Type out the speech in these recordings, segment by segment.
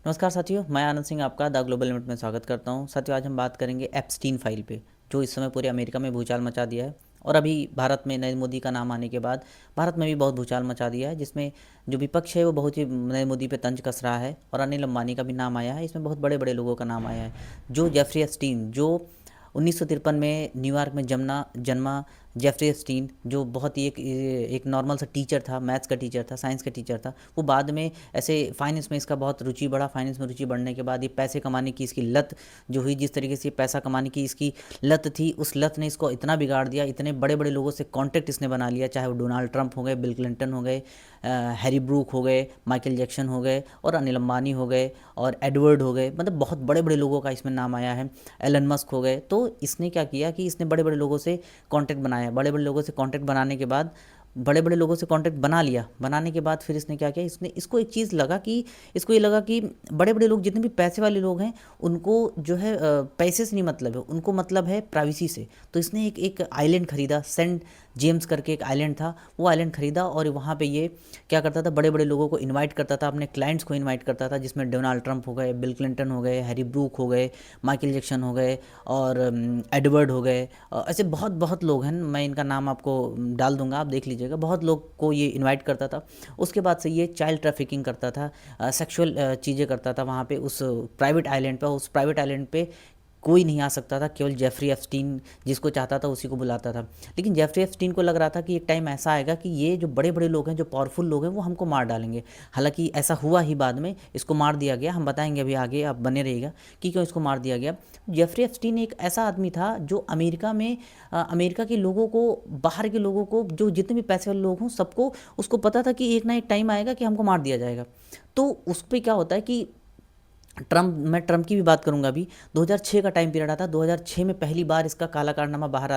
नमस्कार साथियों, मैं आनंद सिंह आपका द ग्लोबल लिमिट में स्वागत करता हूं। साथियों, आज हम बात करेंगे एप्स्टीन फाइल पे, जो इस समय पूरे अमेरिका में भूचाल मचा दिया है और अभी भारत में नरेंद्र मोदी का नाम आने के बाद भारत में भी बहुत भूचाल मचा दिया है, जिसमें जो विपक्ष है वो बहुत ही नरेंद्र मोदी पे तंज कस रहा है और अनिल अंबानी का भी नाम आया है। इसमें बहुत बड़े बड़े लोगों का नाम आया है। जो जेफरी एप्स्टीन, जो 1953 में न्यूयॉर्क में जमना जन्मा जेफरी एप्स्टीन, जो बहुत ही एक नॉर्मल सा टीचर था, मैथ्स का टीचर था, साइंस का टीचर था। वो बाद में ऐसे फाइनेंस में इसका बहुत रुचि बढ़ा। फाइनेंस में रुचि बढ़ने के बाद ये पैसे कमाने की इसकी लत जो हुई, जिस तरीके से ये पैसा कमाने की इसकी लत थी, उस लत ने इसको इतना बिगाड़ दिया, इतने बड़े बड़े लोगों से कॉन्टेक्ट इसने बना लिया, चाहे वो डोनाल्ड ट्रंप हो गए, बिल क्लिंटन हो गए, हैरी ब्रूक हो गए, माइकल जैक्सन हो गए और अनिल अंबानी हो गए और एडवर्ड हो गए। मतलब बहुत बड़े बड़े लोगों का इसमें नाम आया है। एलन मस्क हो गए। तो इसने क्या किया कि इसने बड़े बड़े लोगों से कांटेक्ट बनाया। बड़े बड़े लोगों से कांटेक्ट बनाने के बाद, बड़े बड़े लोगों से कांटेक्ट बना लिया। बनाने के बाद फिर इसने क्या किया, इसको एक चीज़ लगा कि इसको ये लगा कि बड़े बड़े लोग, जितने भी पैसे वाले लोग हैं, उनको जो है पैसे से नहीं मतलब है, उनको मतलब है प्राइवेसी से। तो इसने एक एक आइलैंड खरीदा, सेंट जेम्स करके एक आइलैंड था, वो आइलैंड खरीदा और वहाँ पे ये क्या करता था, बड़े बड़े लोगों को इनवाइट करता था, अपने क्लाइंट्स को इनवाइट करता था, जिसमें डोनाल्ड ट्रंप हो गए, बिल क्लिंटन हो गए, हैरी ब्रूक हो गए, माइकल जैक्सन हो गए और एडवर्ड हो गए। ऐसे बहुत बहुत लोग हैं, मैं इनका नाम आपको डाल दूंगा, आप देख लीजिएगा। बहुत लोग को ये इनवाइट करता था। उसके बाद से ये चाइल्ड ट्रैफिकिंग करता था, सेक्सुअल चीज़ें करता था वहाँ पे, उस प्राइवेट आइलैंड पे। उस प्राइवेट आइलैंड पे कोई नहीं आ सकता था, केवल जेफरी एप्स्टीन जिसको चाहता था उसी को बुलाता था। लेकिन जेफरी एप्स्टीन को लग रहा था कि एक टाइम ऐसा आएगा कि ये जो बड़े बड़े लोग हैं, जो पावरफुल लोग हैं, वो हमको मार डालेंगे। हालांकि ऐसा हुआ ही, बाद में इसको मार दिया गया। हम बताएंगे अभी आगे, आप बने रहिएगा कि क्यों इसको मार दिया गया। जेफरी एप्स्टीन एक ऐसा आदमी था जो अमेरिका में अमेरिका के लोगों को, बाहर के लोगों को, जो जितने भी पैसे वाले लोग हों, सबको उसको पता था कि एक ना एक टाइम आएगा कि हमको मार दिया जाएगा। तो उस पर क्या होता है कि मैं ट्रम्प की भी बात करूंगा अभी। 2006 का टाइम पीरियड आता। 2006 में पहली बार इसका काला कारनामा बाहर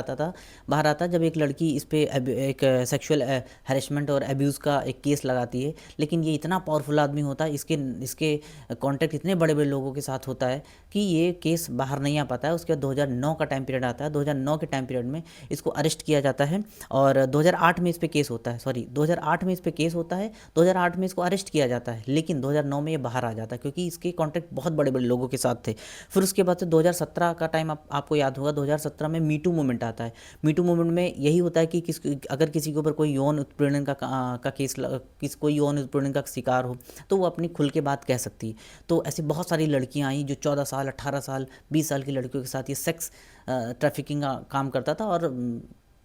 आता जब एक लड़की इस पे एक सेक्सुअल हैरेसमेंट और अब्यूज़ का एक केस लगाती है। लेकिन ये इतना पावरफुल आदमी होता है, इसके इसके कांटेक्ट इतने बड़े बड़े लोगों के साथ होता है कि ये केस बाहर नहीं आ पाता है। उसके बाद 2009 का टाइम पीरियड आता है। 2009 के टाइम पीरियड में इसको अरेस्ट किया जाता है और 2008 में इस पे केस होता है। सॉरी, 2008 में इस पे केस होता है, 2008 में इसको अरेस्ट किया जाता है। लेकिन 2009 में ये बाहर आ जाता है क्योंकि इसके कॉन्टेक्ट बहुत बड़े बड़े लोगों के साथ थे। फिर उसके बाद से 2017 का टाइम आपको याद होगा। 2017 में मीटू मूवमेंट आता है। मीटू मूवमेंट में यही होता है कि अगर किसी के ऊपर कोई यौन उत्पीड़न का केस, कोई यौन उत्पीड़न का शिकार हो, तो वो अपनी खुल के बात कह सकती है। तो ऐसी बहुत सारी लड़कियां आई जो 14 साल, 18 साल, 20 साल की लड़कियों के साथ ये सेक्स ट्रैफिकिंग का काम करता था और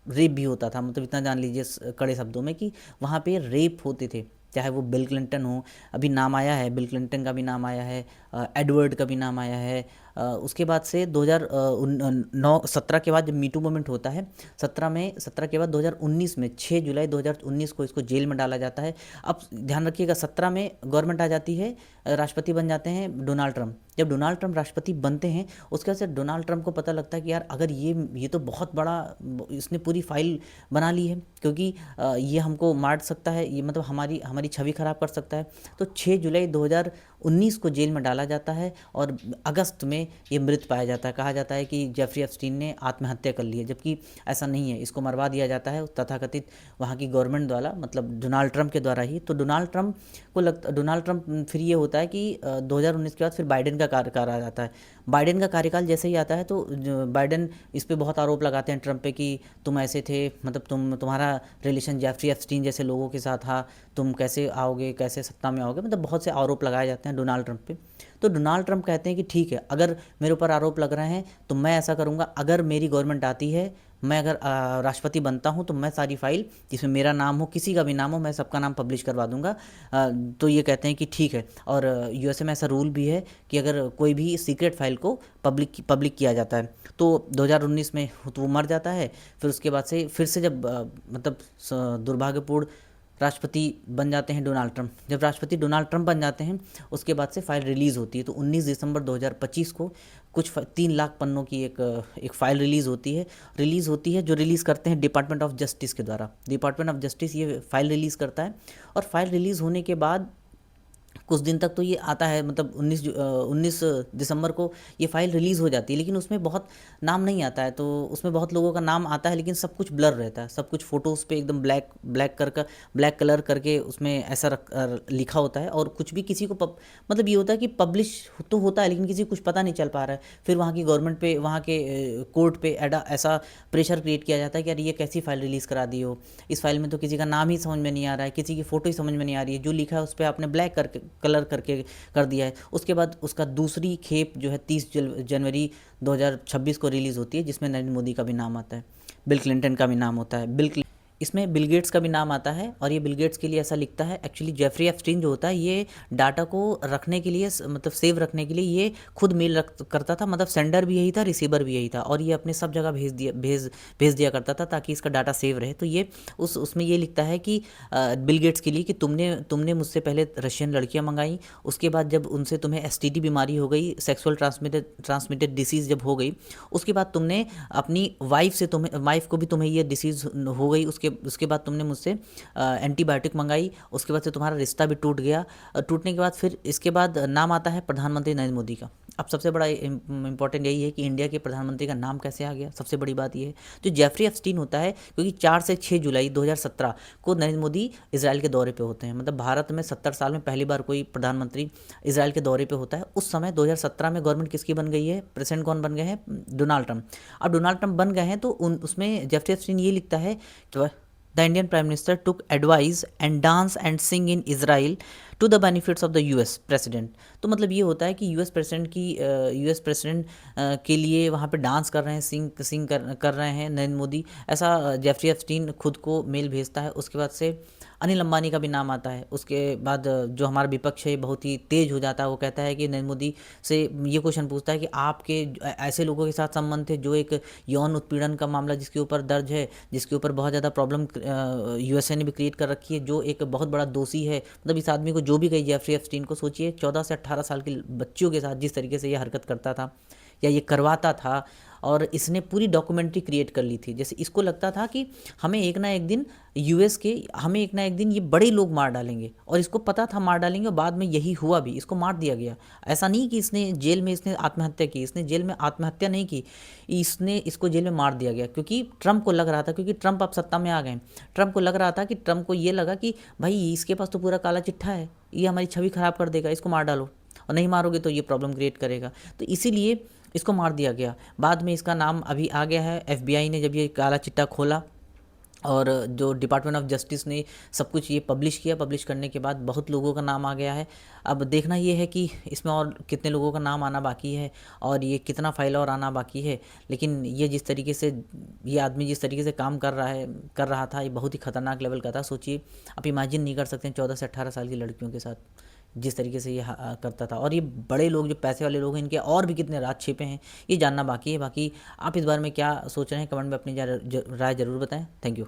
रेप भी होता था। मतलब इतना जान लीजिए कड़े शब्दों में कि वहाँ पे रेप होते थे। चाहे वो बिल क्लिंटन हो, अभी नाम आया है, बिल क्लिंटन का भी नाम आया है, एडवर्ड का भी नाम आया है। उसके बाद से 2009-17 के बाद जब मीटू मूवमेंट होता है, 17 के बाद 2019 में 6 जुलाई 2019 को इसको जेल में डाला जाता है। अब ध्यान रखिएगा, 17 में गवर्नमेंट आ जाती है, राष्ट्रपति बन जाते हैं डोनाल्ड ट्रंप। जब डोनाल्ड ट्रंप राष्ट्रपति बनते हैं, उसके बाद से डोनाल्ड ट्रंप को पता लगता है कि यार, अगर ये तो बहुत बड़ा, इसने पूरी फाइल बना ली है, क्योंकि ये हमको मार सकता है, ये मतलब हमारी हमारी छवि खराब कर सकता है। तो 6 जुलाई 2019 को जेल में डाला जाता है और अगस्त में ये मृत पाया जाता है। कहा जाता है कि जेफरी एप्स्टीन ने आत्महत्या कर ली है, जबकि ऐसा नहीं है। इसको मरवा दिया जाता है तथाकथित वहाँ की गवर्नमेंट द्वारा, मतलब डोनाल्ड ट्रंप के द्वारा ही। तो डोनाल्ड ट्रंप फिर ये होता है कि 2019 के बाद फिर बाइडेन का कार्यकाल आ जाता है। बाइडेन का कार्यकाल जैसे ही आता है तो बाइडेन इस पे बहुत आरोप लगाते हैं ट्रंप पे कि तुम ऐसे थे, मतलब तुम्हारा रिलेशन जेफरी एप्स्टीन जैसे लोगों के साथ था, तुम कैसे आओगे, कैसे सत्ता में आओगे, मतलब बहुत से आरोप लगाए जाते हैं डोनाल्ड ट्रंप पे। तो डोनाल्ड ट्रंप कहते हैं कि ठीक है, अगर मेरे ऊपर आरोप लग रहे हैं तो मैं ऐसा करूंगा, अगर मेरी गवर्नमेंट आती है, मैं अगर राष्ट्रपति बनता हूं, तो मैं सारी फाइल जिसमें मेरा नाम हो, किसी का भी नाम हो, मैं सबका नाम पब्लिश करवा दूंगा। तो ये कहते हैं कि ठीक है। और यूएसए में ऐसा रूल भी है कि अगर कोई भी सीक्रेट फाइल को पब्लिक किया जाता है, तो 2019 में तो वो मर जाता है। फिर उसके बाद से फिर से जब मतलब दुर्भाग्यपूर्ण राष्ट्रपति बन जाते हैं डोनाल्ड ट्रंप। जब राष्ट्रपति डोनाल्ड ट्रंप बन जाते हैं, उसके बाद से फाइल रिलीज़ होती है। तो 19 दिसंबर 2025 को कुछ 3 लाख पन्नों की एक फ़ाइल रिलीज़ होती है जो रिलीज़ करते हैं डिपार्टमेंट ऑफ जस्टिस के द्वारा। डिपार्टमेंट ऑफ जस्टिस ये फ़ाइल रिलीज़ करता है और फाइल रिलीज़ होने के बाद कुछ दिन तक तो ये आता है, मतलब 19 दिसंबर को ये फाइल रिलीज़ हो जाती है, लेकिन उसमें बहुत नाम नहीं आता है। तो उसमें बहुत लोगों का नाम आता है, लेकिन सब कुछ ब्लर रहता है, सब कुछ फ़ोटोज़ पे एकदम ब्लैक कलर करके उसमें ऐसा लिखा होता है। और कुछ भी किसी को मतलब ये होता है कि पब्लिश तो होता है, लेकिन किसी को कुछ पता नहीं चल पा रहा है। फिर वहाँ की गवर्नमेंट पे, वहाँ के कोर्ट पे ऐसा प्रेशर क्रिएट किया जाता है कि यार ये कैसी फाइल रिलीज़ करा दी हो, इस फाइल में तो किसी का नाम ही समझ में नहीं आ रहा है, किसी की फ़ोटो ही समझ में नहीं आ रही है, जो लिखा है उस पर आपने ब्लैक करके कलर करके कर दिया है। उसके बाद उसका दूसरी खेप जो है 30 जनवरी 2026 को रिलीज़ होती है, जिसमें नरेंद्र मोदी का भी नाम आता है, बिल क्लिंटन का भी नाम होता है, इसमें बिल गेट्स का भी नाम आता है। और ये बिल गेट्स के लिए ऐसा लिखता है, एक्चुअली जेफरी एप्स्टीन जो होता है ये डाटा को रखने के लिए, मतलब सेव रखने के लिए ये खुद मेल रख करता था, मतलब सेंडर भी यही था, रिसीवर भी यही था, और ये अपने सब जगह भेज दिया करता था ताकि इसका डाटा सेव रहे। तो ये उसमें ये लिखता है कि बिल गेट्स के लिए कि तुमने मुझसे पहले रशियन लड़कियां मंगाई, उसके बाद जब उनसे तुम्हें एसटीडी बीमारी हो गई, सेक्सुअल ट्रांसमिटेड डिसीज़ जब हो गई, उसके बाद तुमने अपनी वाइफ को भी तुम्हें ये डिसीज़ हो गई, उसके बाद तुमने मुझसे एंटीबायोटिक मंगाई, उसके बाद से तुम्हारा रिश्ता भी टूट गया। टूटने के बाद फिर इसके बाद नाम आता है प्रधानमंत्री नरेंद्र मोदी का। अब सबसे बड़ा इंपॉर्टेंट यही है कि इंडिया के प्रधानमंत्री का नाम कैसे आ गया, सबसे बड़ी बात ये है। जो जेफरी एप्स्टीन होता है, क्योंकि 4 से 6 जुलाई 2017 को नरेंद्र मोदी इसराइल के दौरे पे होते हैं, मतलब भारत में 70 साल में पहली बार कोई प्रधानमंत्री इसराइल के दौरे पे होता है। उस समय 2017 में गवर्नमेंट किसकी बन गई है, प्रेसिडेंट कौन बन गए हैं, डोनाल्ड ट्रंप। अब डोनाल्ड ट्रंप बन गए हैं, तो उसमें जेफरी एप्स्टीन ये लिखता है कि the Indian Prime Minister took advice and dance and sing in Israel to the benefits of the US President। तो मतलब ये होता है कि यूएस प्रेसिडेंट के लिए वहाँ पे डांस कर रहे हैं, सिंग कर रहे हैं नरेंद्र मोदी, ऐसा जेफरी एप्स्टीन खुद को मेल भेजता है। उसके बाद से अनिल अंबानी का भी नाम आता है। उसके बाद जो हमारा विपक्ष है बहुत ही तेज हो जाता है, वो कहता है कि नरेंद्र मोदी से ये क्वेश्चन पूछता है कि आपके ऐसे लोगों के साथ संबंध थे जो एक यौन उत्पीड़न का मामला जिसके ऊपर दर्ज है, जिसके ऊपर बहुत ज़्यादा प्रॉब्लम यूएसए ने भी क्रिएट कर रखी है, जो एक बहुत बड़ा दोषी है। मतलब इस आदमी को जो भी कही जेफरी एप्स्टीन को, सोचिए 14 से 18 साल के बच्चियों के साथ जिस तरीके से ये हरकत करता था या ये करवाता था, और इसने पूरी डॉक्यूमेंट्री क्रिएट कर ली थी। जैसे इसको लगता था कि हमें एक ना एक दिन ये बड़े लोग मार डालेंगे, और इसको पता था मार डालेंगे, और बाद में यही हुआ भी, इसको मार दिया गया। ऐसा नहीं कि इसने जेल में आत्महत्या की, इसने जेल में आत्महत्या नहीं की, इसको जेल में मार दिया गया, क्योंकि ट्रंप को लग रहा था, क्योंकि ट्रंप अब सत्ता में आ गए, ट्रंप को लग रहा था कि ट्रंप को ये लगा कि भाई इसके पास तो पूरा काला चिट्ठा है, ये हमारी छवि खराब कर देगा, इसको मार डालो, और नहीं मारोगे तो ये प्रॉब्लम क्रिएट करेगा। तो इसीलिए इसको मार दिया गया। बाद में इसका नाम अभी आ गया है, एफबीआई ने जब ये काला चिट्ठा खोला, और जो डिपार्टमेंट ऑफ जस्टिस ने सब कुछ ये पब्लिश करने के बाद बहुत लोगों का नाम आ गया है। अब देखना ये है कि इसमें और कितने लोगों का नाम आना बाकी है, और ये कितना फाइल और आना बाकी है। लेकिन ये आदमी जिस तरीके से काम कर रहा था, ये बहुत ही खतरनाक लेवल का था। सोचिए, आप इमेजिन नहीं कर सकते हैं 14 से 18 साल की लड़कियों के साथ जिस तरीके से ये करता था। और ये बड़े लोग, जो पैसे वाले लोग हैं, इनके और भी कितने राज छिपे हैं, ये जानना बाकी है। बाकी आप इस बारे में क्या सोच रहे हैं, कमेंट में अपनी राय ज़रूर बताएं। Thank you.